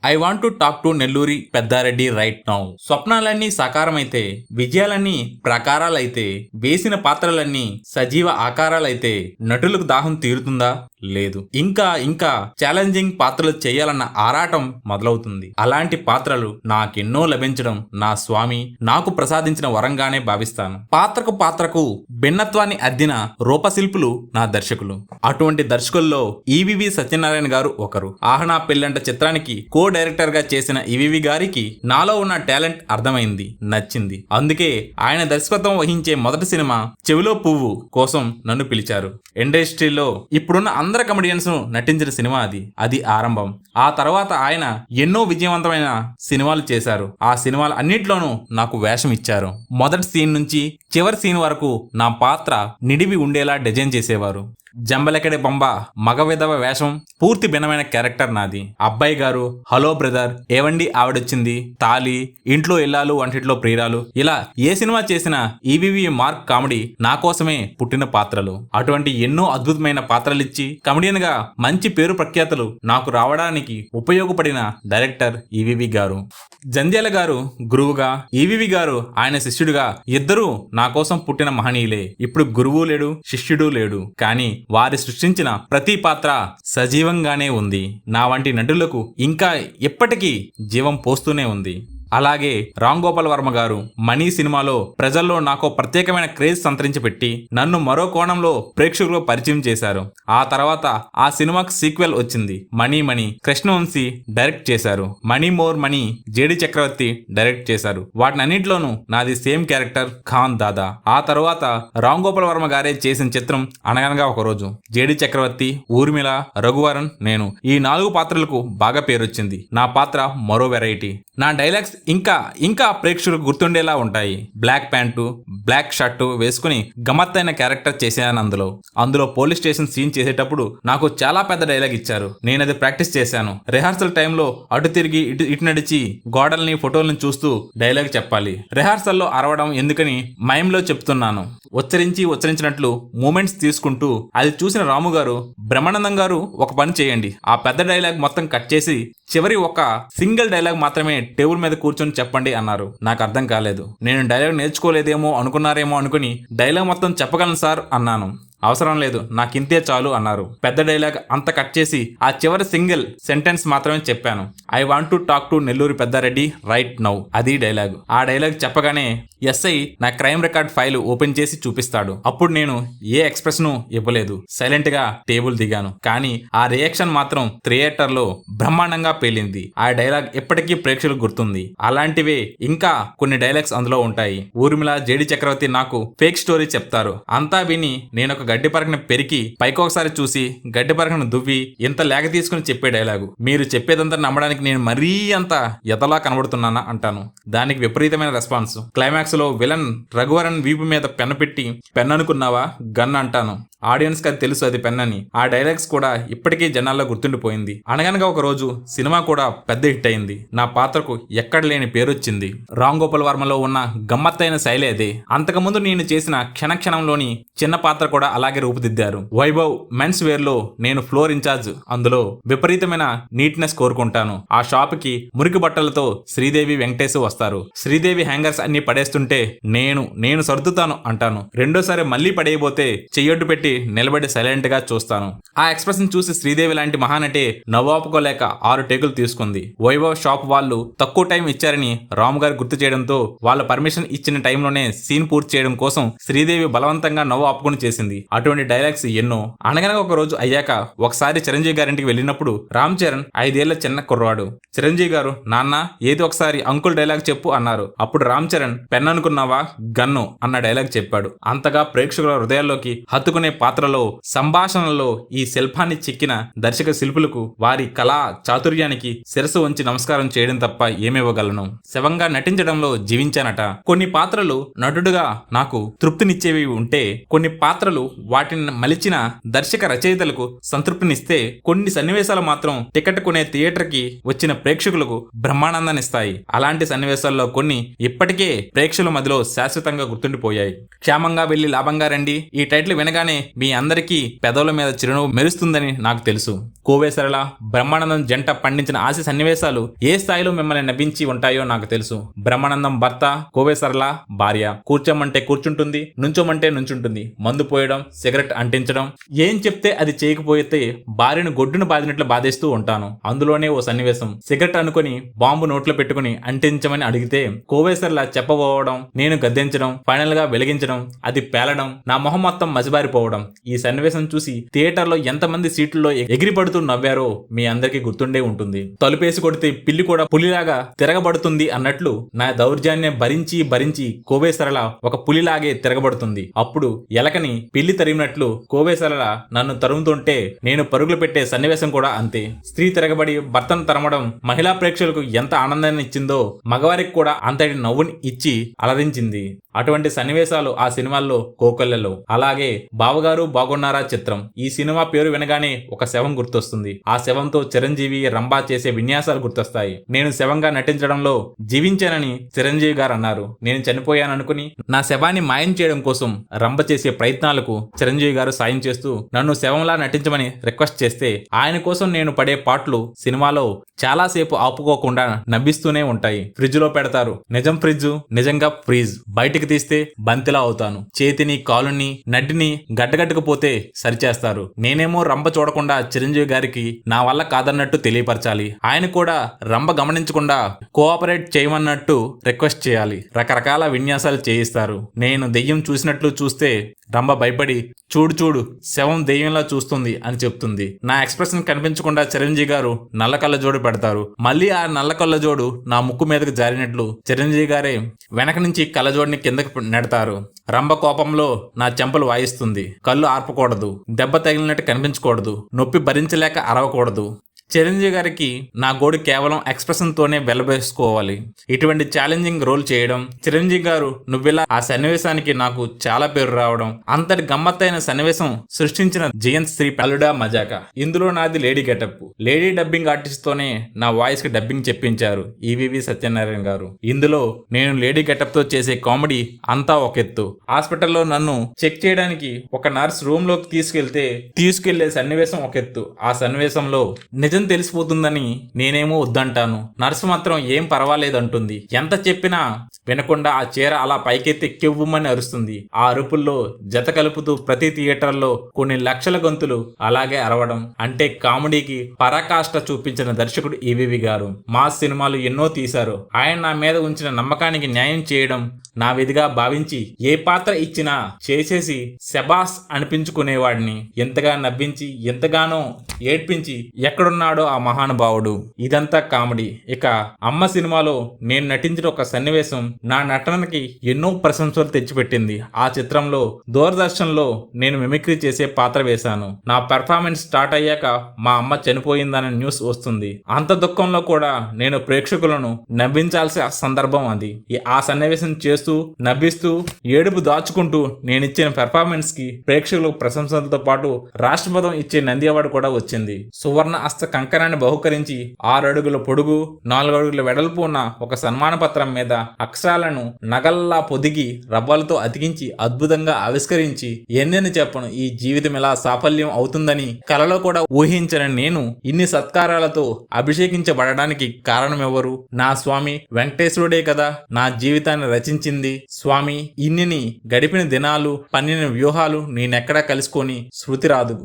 I want to talk to Nelluri Peddareddy right now. స్వప్నాలన్నీ సాకారమైతే, విజయాలన్నీ ప్రకారాలైతే, వేసిన పాత్రలన్నీ సజీవ ఆకారాలైతే నటులకు దాహం తీరుతుందా? లేదు. ఇంకా ఛాలెంజింగ్ పాత్రలు చేయాలన్న ఆరాటం మొదలవుతుంది. అలాంటి పాత్రలు నాకెన్నో లభించడం నా స్వామి నాకు ప్రసాదించిన వరంగానే భావిస్తాను. పాత్రకు భిన్నత్వాన్ని అద్దిన రూపశిల్పులు నా దర్శకులు. అటువంటి దర్శకుల్లో ఈవివి సత్యనారాయణ గారు ఒకరు. ఆహనా పెళ్ళంట చిత్రానికి కో డైరెక్టర్ గా చేసిన ఈవివి గారికి నాలో ఉన్న టాలెంట్ అర్థమైంది, నచ్చింది. అందుకే ఆయన దర్శకత్వం వహించే మొదటి సినిమా చెవిలో పువ్వు కోసం నన్ను పిలిచారు. ఇండస్ట్రీలో ఇప్పుడున్న అందరు కమెడియన్స్ నటించిన సినిమా అది ఆరంభం. ఆ తర్వాత ఆయన ఎన్నో విజయవంతమైన సినిమాలు చేశారు. ఆ సినిమాలు అన్నింటిలోనూ నాకు వేషం ఇచ్చారు. మొదటి సీన్ నుంచి చివరి సీన్ వరకు నా పాత్ర నిడివి ఉండేలా డిజైన్ చేసేవారు. జంబలెక్కడే బొంబ మగ విధవ వేషం పూర్తి భిన్నమైన క్యారెక్టర్ నాది. అబ్బాయి గారు, హలో బ్రదర్, ఏవండి ఆవిడొచ్చింది, తాలి, ఇంట్లో ఇల్లాలు, వంటింట్లో ప్రియురాలు, ఇలా ఏ సినిమా చేసినా ఈవివి మార్క్ కామెడీ నా కోసమే పుట్టిన పాత్రలు. అటువంటి ఎన్నో అద్భుతమైన పాత్రలిచ్చి కమెడియన్ గా మంచి పేరు ప్రఖ్యాతులు నాకు రావడానికి ఉపయోగపడిన డైరెక్టర్ ఈవివి గారు. జంధ్యాల గారు గురువుగా, ఈవివి గారు ఆయన శిష్యుడిగా ఇద్దరూ నా కోసం పుట్టిన మహనీయులే. ఇప్పుడు గురువు లేడు, శిష్యుడు లేడు, కానీ వారి సృష్టించిన ప్రతి పాత్ర సజీవంగానే ఉంది. నా వంటి నటులకు ఇంకా ఎప్పటికీ జీవం పోస్తూనే ఉంది. అలాగే రామ్ గోపాల్ వర్మ గారు మనీ సినిమాలో ప్రజల్లో నాకు ప్రత్యేకమైన క్రేజ్ సంతరించి పెట్టి నన్ను మరో కోణంలో ప్రేక్షకులు పరిచయం చేశారు. ఆ తర్వాత ఆ సినిమాకు సీక్వెల్ వచ్చింది, మనీ. కృష్ణవంశీ డైరెక్ట్ చేశారు. మనీ మోర్ మనీ జేడి చక్రవర్తి డైరెక్ట్ చేశారు. వాటినన్నింటిలోనూ నాది సేమ్ క్యారెక్టర్, ఖాన్ దాదా. ఆ తర్వాత రామ్ గోపాల్ వర్మ గారే చేసిన చిత్రం అనగనగా ఒక రోజు. జేడి చక్రవర్తి, ఊర్మిళ, రఘువరన్, నేను ఈ 4 పాత్రలకు బాగా పేరొచ్చింది. నా పాత్ర మరో వెరైటీ. నా డైలాగ్స్ ఇంకా ప్రేక్షకులకు గుర్తుండేలా ఉంటాయి. బ్లాక్ ప్యాంటు, బ్లాక్ షర్టు వేసుకుని గమ్మత్తైన క్యారెక్టర్ చేశాను. అందులో పోలీస్ స్టేషన్ సీన్ చేసేటప్పుడు నాకు చాలా పెద్ద డైలాగ్ ఇచ్చారు. నేను అది ప్రాక్టీస్ చేశాను. రిహార్సల్ టైంలో అటు తిరిగి ఇటు నడిచి గోడల్ని, ఫోటోలను చూస్తూ డైలాగ్ చెప్పాలి. రిహార్సల్లో అరవడం ఎందుకని మైంలో చెప్తున్నాను. ఉచ్చరించినట్లు మూమెంట్స్ తీసుకుంటూ. అది చూసిన రాము గారు, బ్రహ్మానందం గారు ఒక పని చేయండి, ఆ పెద్ద డైలాగ్ మొత్తం కట్ చేసి చివరి ఒక సింగిల్ డైలాగ్ మాత్రమే టేబుల్ మీద కూర్చొని చెప్పండి అన్నారు. నాకు అర్థం కాలేదు. నేను డైలాగ్ నేర్చుకోలేదేమో అనుకున్నారేమో అనుకుని డైలాగ్ మొత్తం చెప్పగలను సార్ అన్నాను. అవసరం లేదు, నాకింతే చాలు అన్నారు. పెద్ద డైలాగ్ అంత కట్ చేసి ఆ చివరి సింగిల్ సెంటెన్స్ మాత్రమే చెప్పాను. I want to talk to Nelluri Peddareddy right now. అది డైలాగ్. ఆ డైలాగ్ చెప్పగానే ఎస్ఐ నా క్రైమ్ రికార్డ్ ఫైల్ ఓపెన్ చేసి చూపిస్తాడు. అప్పుడు నేను ఏ ఎక్స్ప్రెషన్ ఇవ్వలేదు, సైలెంట్ గా టేబుల్ దిగాను. కానీ ఆ రియాక్షన్ మాత్రం థియేటర్ లో బ్రహ్మాండంగా పేలింది. ఆ డైలాగ్ ఇప్పటికీ ప్రేక్షకులకు గుర్తుంది. అలాంటివే ఇంకా కొన్ని డైలాగ్స్ అందులో ఉంటాయి. ఊర్మిళ, జేడి చక్రవర్తి నాకు ఫేక్ స్టోరీ చెప్తారు. అంతా విని నేను ఒక గడ్డి పరకను పెరికి పైకి ఒకసారి చూసి గడ్డి పరకను దువ్వి ఇంత లేక తీసుకుని చెప్పే డైలాగు. మీరు చెప్పేదంతా నమ్మడానికి నేను మరీ అంత ఎదలా కనబడుతున్నానా అంటాను. దానికి విపరీతమైన రెస్పాన్స్. క్లైమాక్స్ లో విలన్ రఘువరన్ వీపు మీద పెన్ను పెట్టి, పెన్ అనుకున్నావా గన్ అంటాను. ఆడియన్స్ కి అది తెలుసు అది పెన్ అని. ఆ డైలాగ్స్ కూడా ఇప్పటికీ జనాల్లో గుర్తుండిపోయింది. అనగనగా ఒక రోజు సినిమా కూడా పెద్ద హిట్ అయింది. నా పాత్రకు ఎక్కడ లేని పేరొచ్చింది. రామ్ గోపాల్ వర్మలో ఉన్న గమ్మత్తైన శైలి అదే. అంతకుముందు నేను చేసిన క్షణంలోని చిన్న పాత్ర కూడా అలాగే రూపుదిద్దారు. వైభవ్ మెన్స్ వేర్ లో నేను ఫ్లోర్ ఇన్ఛార్జ్. అందులో విపరీతమైన నీట్నెస్ కోరుకుంటాను. ఆ షాప్ కి మురికి బట్టలతో శ్రీదేవి, వెంకటేశ్ వస్తారు. శ్రీదేవి హ్యాంగర్స్ అన్ని పడేస్తుంటే నేను సర్దుతాను అంటాను. రెండోసారి మళ్ళీ పడేయబోతే చెయ్యొడ్డు పెట్టి నిలబడి సైలెంట్ గా చూస్తాను. ఆ ఎక్స్ప్రెషన్ చూసి శ్రీదేవి లాంటి మహానటే నవ్వాపుకోలేక 6 టేకులు తీసుకుంది. వైభవ్ షాప్ వాళ్ళు తక్కువ టైం ఇచ్చారని రాము గారు గుర్తు చేయడంతో వాళ్ళ పర్మిషన్ ఇచ్చిన టైంలోనే సీన్ పూర్తి చేయడం కోసం శ్రీదేవి బలవంతంగా నవ్వు ఆపుకుని చేసింది. అటువంటి డైలాగ్స్ ఎన్నో. అనగనగా ఒక రోజు అయ్యాక ఒకసారి చిరంజీవి గారింటికి వెళ్ళినప్పుడు రామ్ చరణ్ 5 ఏళ్ల చిన్న కుర్రాడు. చిరంజీవి గారు, నాన్న ఏది ఒకసారి అంకుల్ డైలాగ్ చెప్పు అన్నారు. అప్పుడు రామ్ చరణ్ పెన్ అనుకున్నావా గన్ను అన్న డైలాగ్ చెప్పాడు. అంతగా ప్రేక్షకుల హృదయాల్లోకి హత్తుకునే పాత్రలో, సంభాషణలో ఈ శిల్పాన్ని చెక్కిన దర్శక శిల్పులకు వారి కళా చాతుర్యానికి శిరస్సు వంచి నమస్కారం చేయడం తప్ప ఏమివ్వగలను. శవంగా నటించడంలో జీవించానట. కొన్ని పాత్రలు నటుడుగా నాకు తృప్తినిచ్చేవి ఉంటే, కొన్ని పాత్రలు వాటిని మలిచిన దర్శక రచయితలకు సంతృప్తినిస్తే, కొన్ని సన్నివేశాలు మాత్రం టికెట్ కొనే థియేటర్ కి వచ్చిన ప్రేక్షకులకు బ్రహ్మానందాన్నిస్తాయి. అలాంటి సన్నివేశాల్లో కొన్ని ఇప్పటికే ప్రేక్షకుల మధ్యలో శాశ్వతంగా గుర్తుండిపోయాయి. క్షేమంగా వెళ్లి లాభంగా రండి ఈ టైటిల్ వినగానే మీ అందరికీ పెదవుల మీద చిరునవ్వు మెరుస్తుందని నాకు తెలుసు. కోవే సరళ, బ్రహ్మానందం జంట పండించిన హాస్య సన్నివేశాలు ఏ స్థాయిలో మిమ్మల్ని నవ్వించి ఉంటాయో నాకు తెలుసు. బ్రహ్మానందం భర్త, కోవే సరళ భార్య. కూర్చోమంటే కూర్చుంటుంది, నుంచోమంటే నుంచుంటుంది. మందు పోయడం, సిగరెట్ అంటించడం, ఏం చెప్తే అది చేయకపోతే భార్యను గొడ్డును బాదినట్లు బాధేస్తూ ఉంటాను. అందులోనే ఓ సన్నివేశం, సిగరెట్ అనుకుని బాంబు నోట్లో పెట్టుకుని అంటించమని అడిగితే కోవే సరళ చెప్పబోవడం, నేను గద్దించడం, ఫైనల్ గా వెలిగించడం, అది పేలడం, నా మొహం మొత్తం మసిబారిపోవడం. ఈ సన్నివేశం చూసి థియేటర్ లో ఎంతమంది సీట్లలో ఎగిరిపడుతూ నవ్వారో మీ అందరికీ గుర్తుండే ఉంటుంది. తలుపేసి కొడితే పిల్లి కూడా పులిలాగా తిరగబడుతుంది అన్నట్లు నా దౌర్జన్యం భరించి భరించి కోవే సరళ ఒక పులిలాగే తిరగబడుతుంది. అప్పుడు ఎలకని పిల్లి తరిమినట్లు కోవే సరళ నన్ను తరుముతుంటే నేను పరుగులు పెట్టే సన్నివేశం కూడా అంతే. స్త్రీ తిరగబడి భర్తను తరమడం మహిళా ప్రేక్షకులకు ఎంత ఆనందాన్ని ఇచ్చిందో మగవారికి కూడా అంతటి నవ్వుని ఇచ్చి అలరించింది. అటువంటి సన్నివేశాలు ఆ సినిమాల్లో కోకొల్లెలో. అలాగే బావగారు బాగున్నారా చిత్రం. ఈ సినిమా పేరు వినగానే ఒక శవం గుర్తొస్తుంది. ఆ శవంతో చిరంజీవి, రంభా చేసే విన్యాసాలు గుర్తొస్తాయి. నేను శవంగా నటించడంలో జీవించానని చిరంజీవి గారు అన్నారు. నేను చనిపోయాననుకుని నా శవాన్ని మాయం చేయడం కోసం రంభ చేసే ప్రయత్నాలకు చిరంజీవి గారు సాయం చేస్తూ నన్ను శవంలా నటించమని రిక్వెస్ట్ చేస్తే ఆయన కోసం నేను పడే పాటలు సినిమాలో చాలాసేపు ఆపుకోకుండా నవ్విస్తూనే ఉంటాయి. ఫ్రిడ్జ్ లో పెడతారు, నిజం ఫ్రిడ్జ్, నిజంగా ఫ్రీజ్, బయటికి తీస్తే బంతిలా అవుతాను, చేతిని కాలుని నడ్డిని గడ్డగట్టుకుపోతే సరిచేస్తారు. నేనేమో రంభ చూడకుండా చిరంజీవి గారికి నా వల్ల కాదన్నట్టు తెలియపరచాలి. ఆయన కూడా రంభ గమనించకుండా కోఆపరేట్ చేయమన్నట్టు రిక్వెస్ట్ చేయాలి. రకరకాల విన్యాసాలు చేయిస్తారు. నేను దెయ్యం చూసినట్లు చూస్తే రంభ భయపడి చూడు చూడు శవం దెయ్యంలా చూస్తుంది అని చెప్తుంది. నా ఎక్స్ప్రెషన్ కనిపించకుండా చిరంజీవి గారు నల్ల కళ్ళజోడు పెడతారు. మళ్ళీ ఆ నల్ల కళ్ళజోడు నా ముక్కు మీదకి జారినట్లు చిరంజీవి గారే వెనక నుంచి కళ్ళజోడిని కిందకి నెడతారు. రంభ కోపంలో నా చెంపలు వాయిస్తుంది. కళ్ళు ఆర్పకూడదు, దెబ్బ తగిలినట్టు కనిపించకూడదు, నొప్పి భరించలేక అరవకూడదు. చిరంజీవి గారికి నా గోడు కేవలం ఎక్స్ప్రెషన్ తోనే వెల్లబేసుకోవాలి. ఇటువంటి ఛాలెంజింగ్ రోల్ చేయడం, చిరంజీవి గారు నువ్విలా ఆ సన్నివేశానికి నాకు చాలా పేరు రావడం, అంతటి గమ్మత్తైన సన్నివేశం సృష్టించిన జయంత్ శ్రీ అల్లుడా మజాక. ఇందులో నాది lady getup. Lady dubbing artist తోనే నా వాయిస్ కి డబ్బింగ్ చెప్పించారు ఈవీవి సత్యనారాయణ గారు. ఇందులో నేను లేడీ గెటప్ తో చేసే కామెడీ అంతా ఒక ఎత్తు. హాస్పిటల్లో నన్ను చెక్ చేయడానికి ఒక నర్స్ రూమ్ లోకి తీసుకెళ్లే సన్నివేశం ఒక ఎత్తు. ఆ సన్నివేశంలో నిజం తెలిసిపోతుందని నేనేమో వద్దంటాను. నర్సు మాత్రం ఏం పర్వాలేదంటుంది. ఎంత చెప్పినా వినకుండా ఆ చీర అలా పైకెత్తి కెవ్వుమని అరుస్తుంది. ఆ అరుపుల్లో జత కలుపుతూ ప్రతి థియేటర్లో కొన్ని లక్షల గొంతులు అలాగే అరవడం అంటే కామెడీకి పరాకాష్ట చూపించిన దర్శకుడు ఈవీవి గారు. మాస్ సినిమాలు ఎన్నో తీశారు. ఆయన నా మీద ఉంచిన నమ్మకానికి న్యాయం చేయడం నా విధిగా భావించి ఏ పాత్ర ఇచ్చినా చేసేసి శబాస్ అనిపించుకునేవాడిని. ఎంతగా నవ్వించి ఎంతగానో ఏడ్పించి ఎక్కడున్నాడో ఆ మహానుభావుడు. ఇదంతా కామెడీ. ఇక అమ్మ సినిమాలో నేను నటించిన ఒక సన్నివేశం నా నటనకి ఎన్నో ప్రశంసలు తెచ్చిపెట్టింది. ఆ చిత్రంలో దూరదర్శన్లో నేను మిమిక్రీ చేసే పాత్ర వేశాను. నా పెర్ఫార్మెన్స్ స్టార్ట్ అయ్యాక మా అమ్మ చనిపోయిందనే న్యూస్ వస్తుంది. అంత దుఃఖంలో కూడా నేను ప్రేక్షకులను నవ్వించాల్సిన సందర్భం అది. ఆ సన్నివేశం చేస్తూ నవ్విస్తూ ఏడుపు దాచుకుంటూ నేనిచ్చిన పెర్ఫార్మెన్స్ కి ప్రేక్షకులకు ప్రశంసలతో పాటు రాష్ట్రపథం ఇచ్చే నంది అవార్డు కూడా వచ్చింది. సువర్ణ హస్త కంకణాన్ని బహుకరించి 6 అడుగుల పొడుగు 4 అడుగుల వెడల్పు ఉన్న ఒక సన్మాన పత్రం మీద అక్షరాలను నగల్లా పొదిగి రవ్వలతో అతికించి అద్భుతంగా ఆవిష్కరించి ఎన్నెన్ని చెప్పను, ఈ జీవితం ఇలా సాఫల్యం అవుతుందని కలలో కూడా ఊహించని నేను ఇన్ని సత్కారాలతో అభిషేకించబడడానికి కారణమెవరు? నా స్వామి వెంకటేశ్వరుడే కదా నా జీవితాన్ని రచించింది. స్వామి ఇన్నిని గడిపిన దినాలు పన్నిన వ్యూహాలు నేనెక్కడా కలుసుకొని శృతి రాదు.